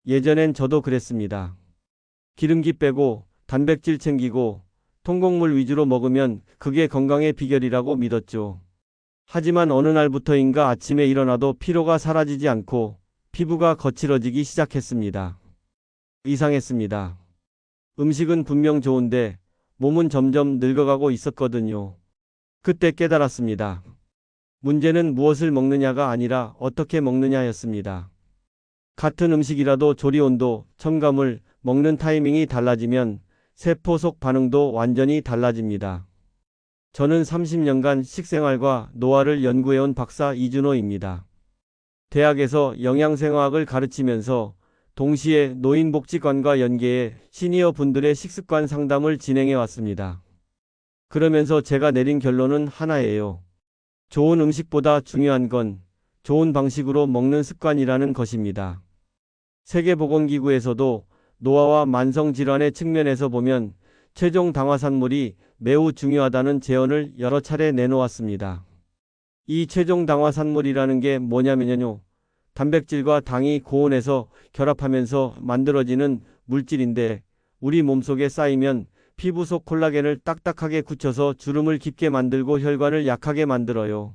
예전엔 저도 그랬습니다. 기름기 빼고 단백질 챙기고 통곡물 위주로 먹으면 그게 건강의 비결이라고 믿었죠. 하지만 어느 날부터인가 아침에 일어나도 피로가 사라지지 않고 피부가 거칠어지기 시작했습니다. 이상했습니다. 음식은 분명 좋은데 몸은 점점 늙어가고 있었거든요. 그때 깨달았습니다. 문제는 무엇을 먹느냐가 아니라 어떻게 먹느냐였습니다. 같은 음식이라도 조리 온도, 첨가물, 먹는 타이밍이 달라지면 세포 속 반응도 완전히 달라집니다. 저는 30년간 식생활과 노화를 연구해온 박사 이준호입니다. 대학에서 영양생화학을 가르치면서 동시에 노인복지관과 연계해 시니어 분들의 식습관 상담을 진행해 왔습니다. 그러면서 제가 내린 결론은 하나예요. 좋은 음식보다 중요한 건 좋은 방식으로 먹는 습관이라는 것입니다. 세계보건기구에서도 노화와 만성질환의 측면에서 보면 최종 당화산물이 매우 중요하다는 제언을 여러 차례 내놓았습니다. 이 최종 당화산물이라는 게 뭐냐면요. 단백질과 당이 고온에서 결합하면서 만들어지는 물질인데 우리 몸속에 쌓이면 피부 속 콜라겐을 딱딱하게 굳혀서 주름을 깊게 만들고 혈관을 약하게 만들어요.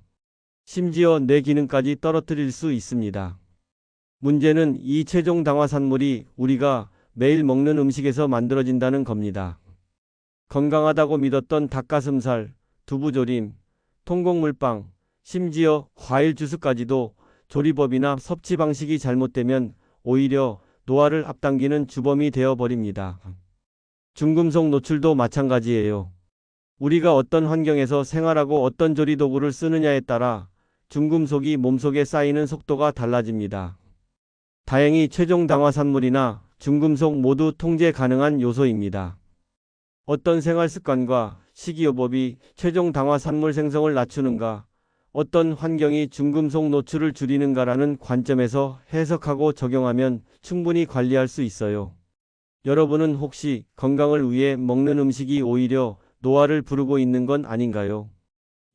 심지어 뇌 기능까지 떨어뜨릴 수 있습니다. 문제는 이 최종 당화산물이 우리가 매일 먹는 음식에서 만들어진다는 겁니다. 건강하다고 믿었던 닭가슴살, 두부조림, 통곡물빵, 심지어 과일 주스까지도 조리법이나 섭취 방식이 잘못되면 오히려 노화를 앞당기는 주범이 되어버립니다. 중금속 노출도 마찬가지예요. 우리가 어떤 환경에서 생활하고 어떤 조리 도구를 쓰느냐에 따라 중금속이 몸속에 쌓이는 속도가 달라집니다. 다행히 최종 당화산물이나 중금속 모두 통제 가능한 요소입니다. 어떤 생활 습관과 식이요법이 최종 당화산물 생성을 낮추는가, 어떤 환경이 중금속 노출을 줄이는가라는 관점에서 해석하고 적용하면 충분히 관리할 수 있어요. 여러분은 혹시 건강을 위해 먹는 음식이 오히려 노화를 부르고 있는 건 아닌가요?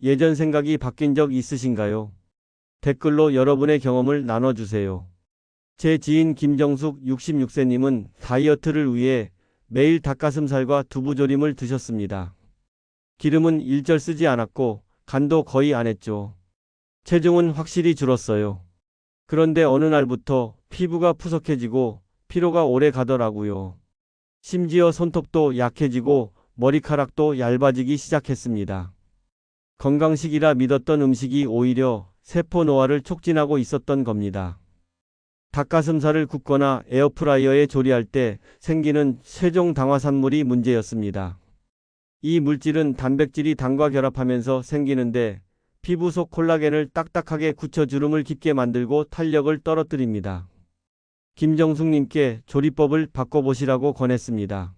예전 생각이 바뀐 적 있으신가요? 댓글로 여러분의 경험을 나눠주세요. 제 지인 김정숙 66세님은 다이어트를 위해 매일 닭가슴살과 두부조림을 드셨습니다. 기름은 일절 쓰지 않았고 간도 거의 안 했죠. 체중은 확실히 줄었어요. 그런데 어느 날부터 피부가 푸석해지고 피로가 오래 가더라고요. 심지어 손톱도 약해지고 머리카락도 얇아지기 시작했습니다. 건강식이라 믿었던 음식이 오히려 세포 노화를 촉진하고 있었던 겁니다. 닭가슴살을 굽거나 에어프라이어에 조리할 때 생기는 최종 당화산물이 문제였습니다. 이 물질은 단백질이 당과 결합하면서 생기는데 피부 속 콜라겐을 딱딱하게 굳혀 주름을 깊게 만들고 탄력을 떨어뜨립니다. 김정숙님께 조리법을 바꿔보시라고 권했습니다.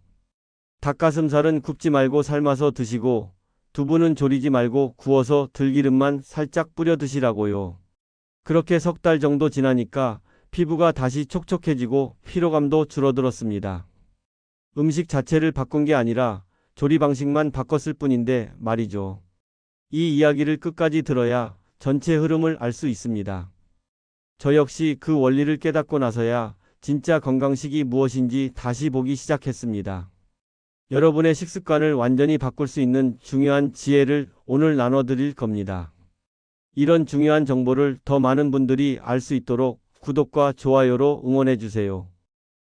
닭가슴살은 굽지 말고 삶아서 드시고 두부는 조리지 말고 구워서 들기름만 살짝 뿌려 드시라고요. 그렇게 석 달 정도 지나니까 피부가 다시 촉촉해지고 피로감도 줄어들었습니다. 음식 자체를 바꾼 게 아니라 조리 방식만 바꿨을 뿐인데 말이죠. 이 이야기를 끝까지 들어야 전체 흐름을 알 수 있습니다. 저 역시 그 원리를 깨닫고 나서야 진짜 건강식이 무엇인지 다시 보기 시작했습니다. 여러분의 식습관을 완전히 바꿀 수 있는 중요한 지혜를 오늘 나눠드릴 겁니다. 이런 중요한 정보를 더 많은 분들이 알 수 있도록 구독과 좋아요로 응원해주세요.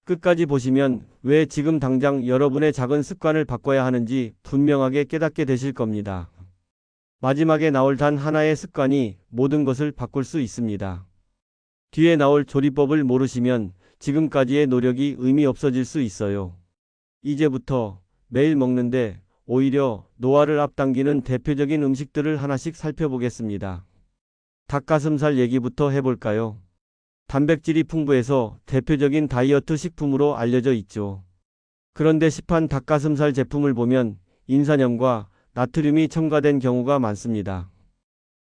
끝까지 보시면 왜 지금 당장 여러분의 작은 습관을 바꿔야 하는지 분명하게 깨닫게 되실 겁니다. 마지막에 나올 단 하나의 습관이 모든 것을 바꿀 수 있습니다. 뒤에 나올 조리법을 모르시면 지금까지의 노력이 의미 없어질 수 있어요. 이제부터 매일 먹는데 오히려 노화를 앞당기는 대표적인 음식들을 하나씩 살펴보겠습니다. 닭가슴살 얘기부터 해볼까요? 단백질이 풍부해서 대표적인 다이어트 식품으로 알려져 있죠. 그런데 시판 닭가슴살 제품을 보면 인산염과 나트륨이 첨가된 경우가 많습니다.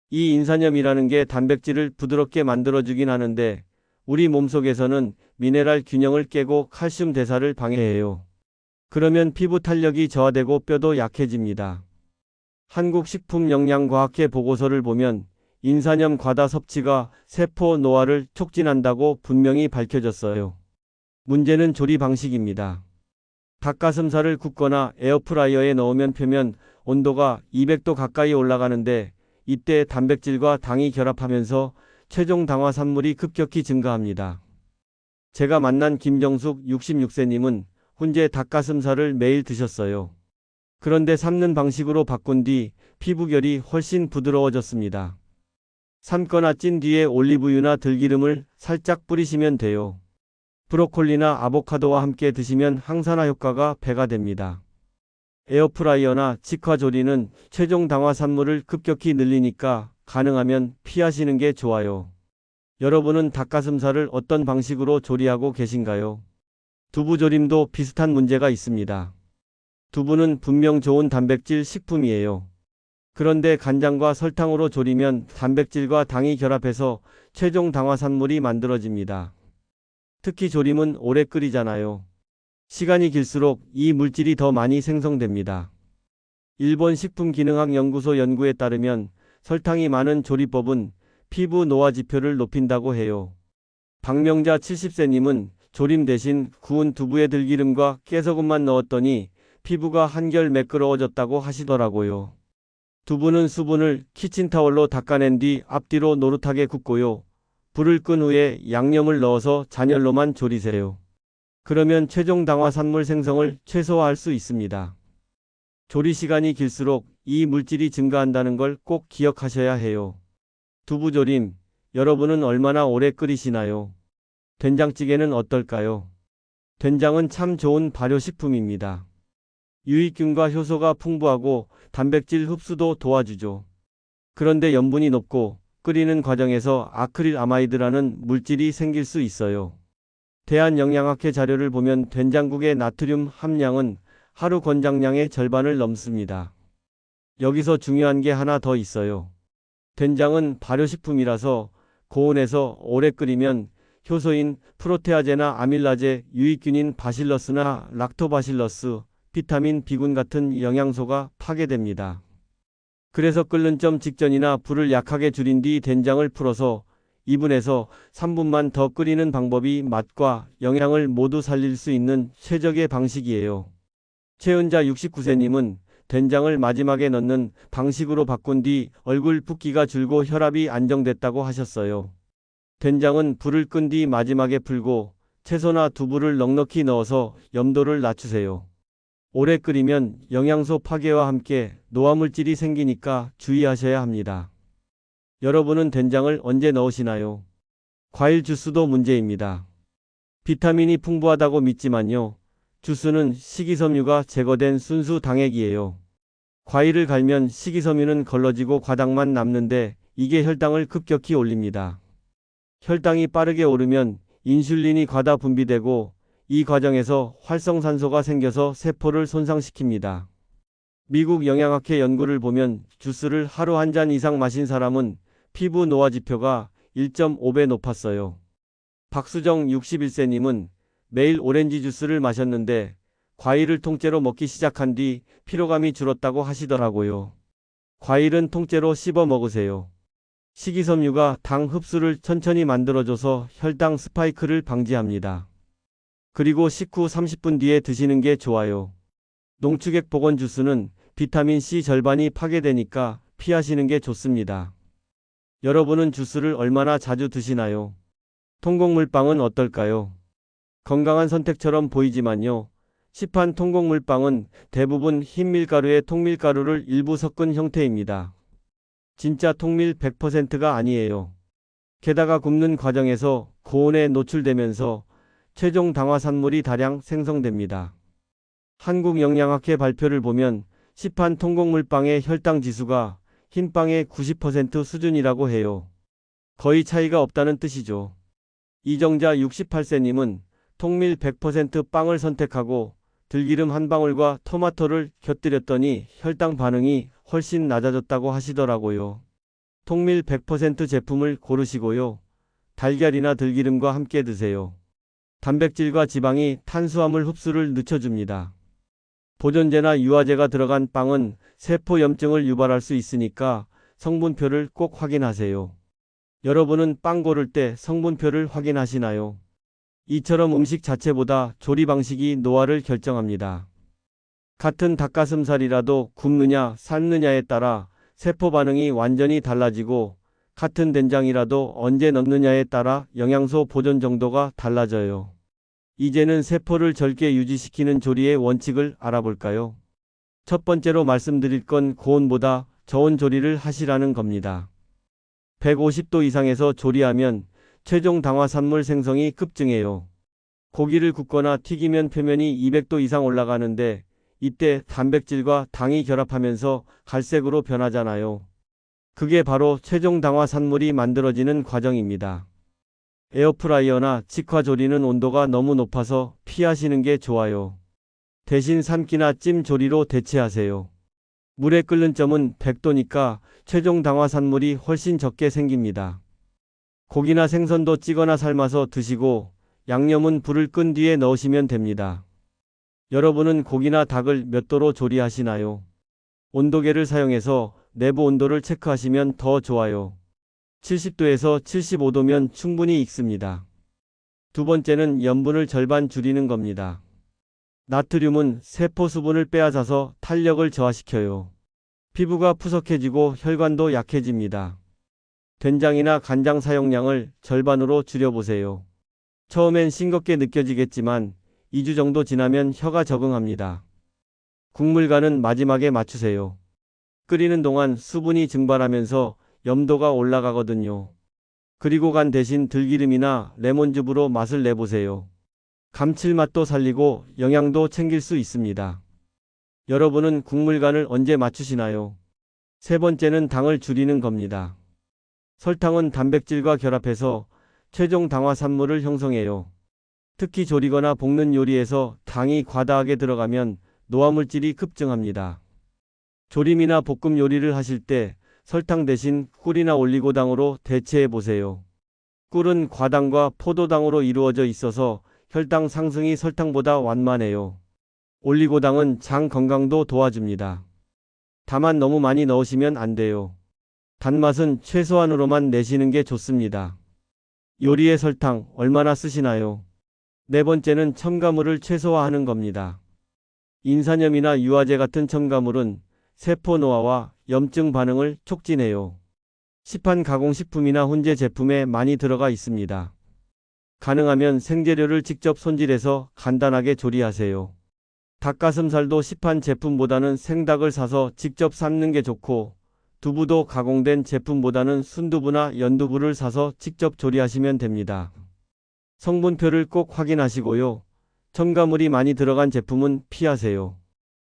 이 인산염이라는 게 단백질을 부드럽게 만들어주긴 하는데 우리 몸속에서는 미네랄 균형을 깨고 칼슘 대사를 방해해요. 그러면 피부 탄력이 저하되고 뼈도 약해집니다. 한국식품영양과학회 보고서를 보면 인산염 과다 섭취가 세포 노화를 촉진한다고 분명히 밝혀졌어요. 문제는 조리 방식입니다. 닭가슴살을 굽거나 에어프라이어에 넣으면 표면 온도가 200도 가까이 올라가는데 이때 단백질과 당이 결합하면서 최종 당화산물이 급격히 증가합니다. 제가 만난 김정숙 66세님은 훈제 닭가슴살을 매일 드셨어요. 그런데 삶는 방식으로 바꾼 뒤 피부결이 훨씬 부드러워졌습니다. 삶거나 찐 뒤에 올리브유나 들기름을 살짝 뿌리시면 돼요. 브로콜리나 아보카도와 함께 드시면 항산화 효과가 배가 됩니다. 에어프라이어나 직화조리는 최종 당화산물을 급격히 늘리니까 가능하면 피하시는 게 좋아요. 여러분은 닭가슴살을 어떤 방식으로 조리하고 계신가요? 두부조림도 비슷한 문제가 있습니다. 두부는 분명 좋은 단백질 식품이에요. 그런데 간장과 설탕으로 조리면 단백질과 당이 결합해서 최종 당화산물이 만들어집니다. 특히 조림은 오래 끓이잖아요. 시간이 길수록 이 물질이 더 많이 생성됩니다. 일본 식품기능학연구소 연구에 따르면 설탕이 많은 조리법은 피부 노화 지표를 높인다고 해요. 박명자 70세님은 조림 대신 구운 두부에 들기름과 깨소금만 넣었더니 피부가 한결 매끄러워졌다고 하시더라고요. 두부는 수분을 키친타월로 닦아낸 뒤 앞뒤로 노릇하게 굽고요. 불을 끈 후에 양념을 넣어서 잔열로만 조리세요. 그러면 최종 당화산물 생성을 최소화할 수 있습니다. 조리 시간이 길수록 이 물질이 증가한다는 걸 꼭 기억하셔야 해요. 두부조림, 여러분은 얼마나 오래 끓이시나요? 된장찌개는 어떨까요? 된장은 참 좋은 발효식품입니다. 유익균과 효소가 풍부하고 단백질 흡수도 도와주죠. 그런데 염분이 높고 끓이는 과정에서 아크릴아마이드라는 물질이 생길 수 있어요. 대한영양학회 자료를 보면 된장국의 나트륨 함량은 하루 권장량의 절반을 넘습니다. 여기서 중요한 게 하나 더 있어요. 된장은 발효식품이라서 고온에서 오래 끓이면 효소인 프로테아제나 아밀라제, 유익균인 바실러스나 락토바실러스, 비타민 B군 같은 영양소가 파괴됩니다. 그래서 끓는 점 직전이나 불을 약하게 줄인 뒤 된장을 풀어서 2분에서 3분만 더 끓이는 방법이 맛과 영양을 모두 살릴 수 있는 최적의 방식이에요. 최은자 69세님은 된장을 마지막에 넣는 방식으로 바꾼 뒤 얼굴 붓기가 줄고 혈압이 안정됐다고 하셨어요. 된장은 불을 끈 뒤 마지막에 풀고 채소나 두부를 넉넉히 넣어서 염도를 낮추세요. 오래 끓이면 영양소 파괴와 함께 노화물질이 생기니까 주의하셔야 합니다. 여러분은 된장을 언제 넣으시나요? 과일 주스도 문제입니다. 비타민이 풍부하다고 믿지만요. 주스는 식이섬유가 제거된 순수 당액이에요. 과일을 갈면 식이섬유는 걸러지고 과당만 남는데 이게 혈당을 급격히 올립니다. 혈당이 빠르게 오르면 인슐린이 과다 분비되고 이 과정에서 활성산소가 생겨서 세포를 손상시킵니다. 미국 영양학회 연구를 보면 주스를 하루 한 잔 이상 마신 사람은 피부 노화 지표가 1.5배 높았어요. 박수정 61세님은 매일 오렌지 주스를 마셨는데 과일을 통째로 먹기 시작한 뒤 피로감이 줄었다고 하시더라고요. 과일은 통째로 씹어 먹으세요. 식이섬유가 당 흡수를 천천히 만들어줘서 혈당 스파이크를 방지합니다. 그리고 식후 30분 뒤에 드시는 게 좋아요. 농축액 복원 주스는 비타민C 절반이 파괴되니까 피하시는 게 좋습니다. 여러분은 주스를 얼마나 자주 드시나요? 통곡물빵은 어떨까요? 건강한 선택처럼 보이지만요. 시판 통곡물빵은 대부분 흰 밀가루에 통밀가루를 일부 섞은 형태입니다. 진짜 통밀 100%가 아니에요. 게다가 굽는 과정에서 고온에 노출되면서 최종 당화산물이 다량 생성됩니다. 한국영양학회 발표를 보면 시판 통곡물빵의 혈당 지수가 흰빵의 90% 수준이라고 해요. 거의 차이가 없다는 뜻이죠. 이정자 68세님은 통밀 100% 빵을 선택하고 들기름 한 방울과 토마토를 곁들였더니 혈당 반응이 훨씬 낮아졌다고 하시더라고요. 통밀 100% 제품을 고르시고요. 달걀이나 들기름과 함께 드세요. 단백질과 지방이 탄수화물 흡수를 늦춰줍니다. 보존제나 유화제가 들어간 빵은 세포염증을 유발할 수 있으니까 성분표를 꼭 확인하세요. 여러분은 빵 고를 때 성분표를 확인하시나요? 이처럼 음식 자체보다 조리 방식이 노화를 결정합니다. 같은 닭가슴살이라도 굽느냐 삶느냐에 따라 세포 반응이 완전히 달라지고, 같은 된장이라도 언제 넣느냐에 따라 영양소 보존 정도가 달라져요. 이제는 세포를 젊게 유지시키는 조리의 원칙을 알아볼까요? 첫 번째로 말씀드릴 건 고온보다 저온 조리를 하시라는 겁니다. 150도 이상에서 조리하면 최종 당화산물 생성이 급증해요. 고기를 굽거나 튀기면 표면이 200도 이상 올라가는데, 이때 단백질과 당이 결합하면서 갈색으로 변하잖아요. 그게 바로 최종 당화산물이 만들어지는 과정입니다. 에어프라이어나 직화조리는 온도가 너무 높아서 피하시는 게 좋아요. 대신 삶기나 찜 조리로 대체하세요. 물에 끓는 점은 100도니까 최종 당화산물이 훨씬 적게 생깁니다. 고기나 생선도 찌거나 삶아서 드시고, 양념은 불을 끈 뒤에 넣으시면 됩니다. 여러분은 고기나 닭을 몇 도로 조리하시나요? 온도계를 사용해서 내부 온도를 체크하시면 더 좋아요. 70도에서 75도면 충분히 익습니다. 두 번째는 염분을 절반 줄이는 겁니다. 나트륨은 세포 수분을 빼앗아서 탄력을 저하시켜요. 피부가 푸석해지고 혈관도 약해집니다. 된장이나 간장 사용량을 절반으로 줄여보세요. 처음엔 싱겁게 느껴지겠지만 2주 정도 지나면 혀가 적응합니다. 국물간은 마지막에 맞추세요. 끓이는 동안 수분이 증발하면서 염도가 올라가거든요. 그리고 간 대신 들기름이나 레몬즙으로 맛을 내보세요. 감칠맛도 살리고 영양도 챙길 수 있습니다. 여러분은 국물간을 언제 맞추시나요? 세 번째는 당을 줄이는 겁니다. 설탕은 단백질과 결합해서 최종 당화산물을 형성해요. 특히 조리거나 볶는 요리에서 당이 과다하게 들어가면 노화물질이 급증합니다. 조림이나 볶음 요리를 하실 때 설탕 대신 꿀이나 올리고당으로 대체해 보세요. 꿀은 과당과 포도당으로 이루어져 있어서 혈당 상승이 설탕보다 완만해요. 올리고당은 장 건강도 도와줍니다. 다만 너무 많이 넣으시면 안 돼요. 단맛은 최소한으로만 내시는 게 좋습니다. 요리에 설탕 얼마나 쓰시나요? 네 번째는 첨가물을 최소화하는 겁니다. 인산염이나 유화제 같은 첨가물은 세포 노화와 염증 반응을 촉진해요. 시판 가공식품이나 혼재 제품에 많이 들어가 있습니다. 가능하면 생재료를 직접 손질해서 간단하게 조리하세요. 닭가슴살도 시판 제품보다는 생닭을 사서 직접 삶는 게 좋고, 두부도 가공된 제품보다는 순두부나 연두부를 사서 직접 조리하시면 됩니다. 성분표를 꼭 확인하시고요. 첨가물이 많이 들어간 제품은 피하세요.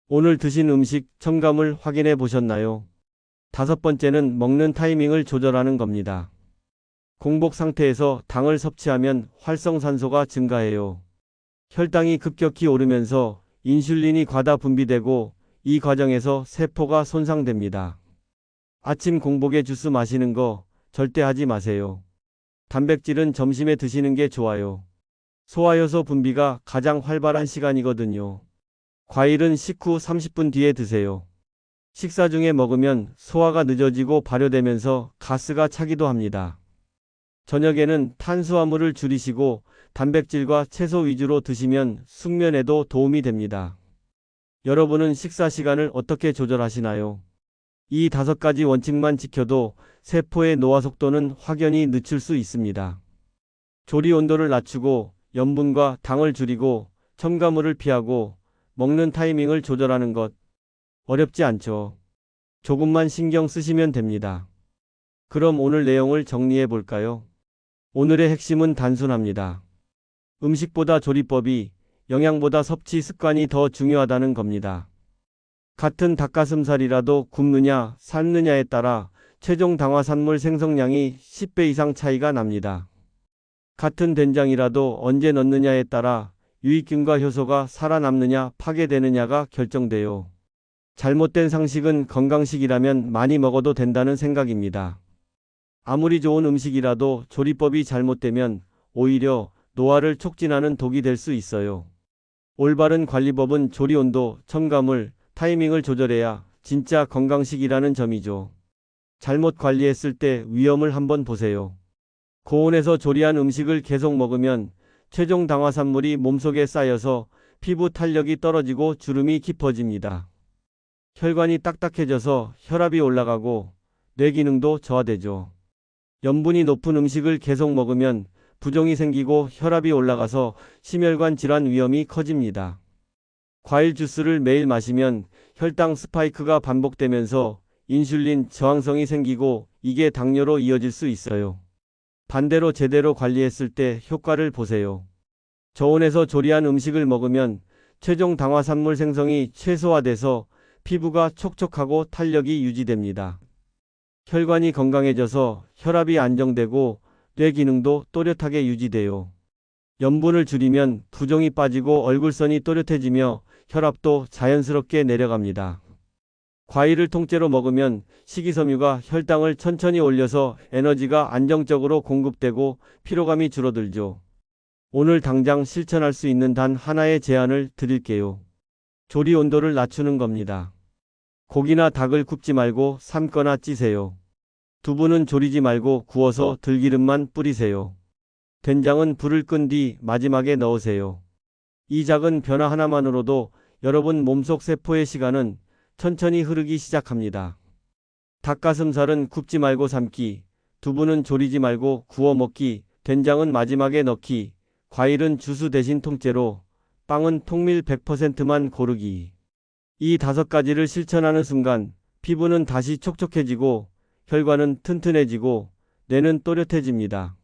오늘 드신 음식 첨가물 확인해 보셨나요? 다섯 번째는 먹는 타이밍을 조절하는 겁니다. 공복 상태에서 당을 섭취하면 활성산소가 증가해요. 혈당이 급격히 오르면서 인슐린이 과다 분비되고, 이 과정에서 세포가 손상됩니다. 아침 공복에 주스 마시는 거 절대 하지 마세요. 단백질은 점심에 드시는 게 좋아요. 소화효소 분비가 가장 활발한 시간이거든요. 과일은 식후 30분 뒤에 드세요. 식사 중에 먹으면 소화가 늦어지고 발효되면서 가스가 차기도 합니다. 저녁에는 탄수화물을 줄이시고 단백질과 채소 위주로 드시면 숙면에도 도움이 됩니다. 여러분은 식사 시간을 어떻게 조절하시나요? 이 5가지 원칙만 지켜도 세포의 노화 속도는 확연히 늦출 수 있습니다. 조리 온도를 낮추고 염분과 당을 줄이고 첨가물을 피하고 먹는 타이밍을 조절하는 것, 어렵지 않죠? 조금만 신경 쓰시면 됩니다. 그럼 오늘 내용을 정리해 볼까요? 오늘의 핵심은 단순합니다. 음식보다 조리법이, 영양보다 섭취 습관이 더 중요하다는 겁니다. 같은 닭가슴살이라도 굽느냐 삶느냐에 따라 최종 당화산물 생성량이 10배 이상 차이가 납니다. 같은 된장이라도 언제 넣느냐에 따라 유익균과 효소가 살아남느냐 파괴되느냐가 결정돼요. 잘못된 상식은 건강식이라면 많이 먹어도 된다는 생각입니다. 아무리 좋은 음식이라도 조리법이 잘못되면 오히려 노화를 촉진하는 독이 될 수 있어요. 올바른 관리법은 조리 온도, 첨가물, 타이밍을 조절해야 진짜 건강식이라는 점이죠. 잘못 관리했을 때 위험을 한번 보세요. 고온에서 조리한 음식을 계속 먹으면 최종 당화산물이 몸속에 쌓여서 피부 탄력이 떨어지고 주름이 깊어집니다. 혈관이 딱딱해져서 혈압이 올라가고 뇌 기능도 저하되죠. 염분이 높은 음식을 계속 먹으면 부종이 생기고 혈압이 올라가서 심혈관 질환 위험이 커집니다. 과일 주스를 매일 마시면 혈당 스파이크가 반복되면서 인슐린 저항성이 생기고 이게 당뇨로 이어질 수 있어요. 반대로 제대로 관리했을 때 효과를 보세요. 저온에서 조리한 음식을 먹으면 최종 당화산물 생성이 최소화돼서 피부가 촉촉하고 탄력이 유지됩니다. 혈관이 건강해져서 혈압이 안정되고 뇌 기능도 또렷하게 유지돼요. 염분을 줄이면 부종이 빠지고 얼굴선이 또렷해지며 혈압도 자연스럽게 내려갑니다. 과일을 통째로 먹으면 식이섬유가 혈당을 천천히 올려서 에너지가 안정적으로 공급되고 피로감이 줄어들죠. 오늘 당장 실천할 수 있는 단 하나의 제안을 드릴게요. 조리 온도를 낮추는 겁니다. 고기나 닭을 굽지 말고 삶거나 찌세요. 두부는 조리지 말고 구워서 들기름만 뿌리세요. 된장은 불을 끈 뒤 마지막에 넣으세요. 이 작은 변화 하나만으로도 여러분 몸속 세포의 시간은 천천히 흐르기 시작합니다. 닭가슴살은 굽지 말고 삶기, 두부는 조리지 말고 구워 먹기, 된장은 마지막에 넣기, 과일은 주스 대신 통째로, 빵은 통밀 100%만 고르기. 이 5가지를 실천하는 순간 피부는 다시 촉촉해지고 혈관은 튼튼해지고 뇌는 또렷해집니다.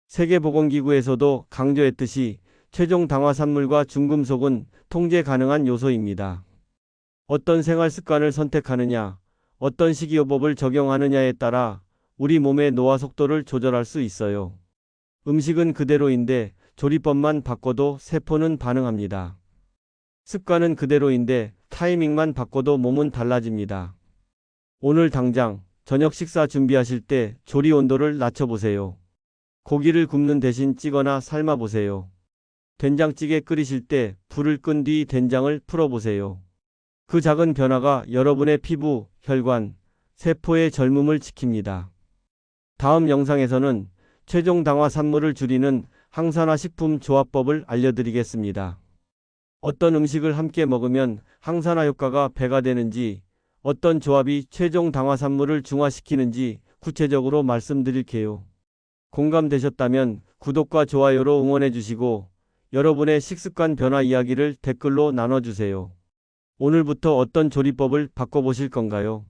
세계보건기구에서도 강조했듯이 최종 당화산물과 중금속은 통제 가능한 요소입니다. 어떤 생활 습관을 선택하느냐, 어떤 식이요법을 적용하느냐에 따라 우리 몸의 노화 속도를 조절할 수 있어요. 음식은 그대로인데 조리법만 바꿔도 세포는 반응합니다. 습관은 그대로인데 타이밍만 바꿔도 몸은 달라집니다. 오늘 당장 저녁 식사 준비하실 때 조리 온도를 낮춰보세요. 고기를 굽는 대신 찌거나 삶아보세요. 된장찌개 끓이실 때 불을 끈 뒤 된장을 풀어보세요. 그 작은 변화가 여러분의 피부, 혈관, 세포의 젊음을 지킵니다. 다음 영상에서는 최종 당화산물을 줄이는 항산화 식품 조합법을 알려드리겠습니다. 어떤 음식을 함께 먹으면 항산화 효과가 배가 되는지, 어떤 조합이 최종 당화산물을 중화시키는지 구체적으로 말씀드릴게요. 공감되셨다면 구독과 좋아요로 응원해주시고 여러분의 식습관 변화 이야기를 댓글로 나눠주세요. 오늘부터 어떤 조리법을 바꿔보실 건가요?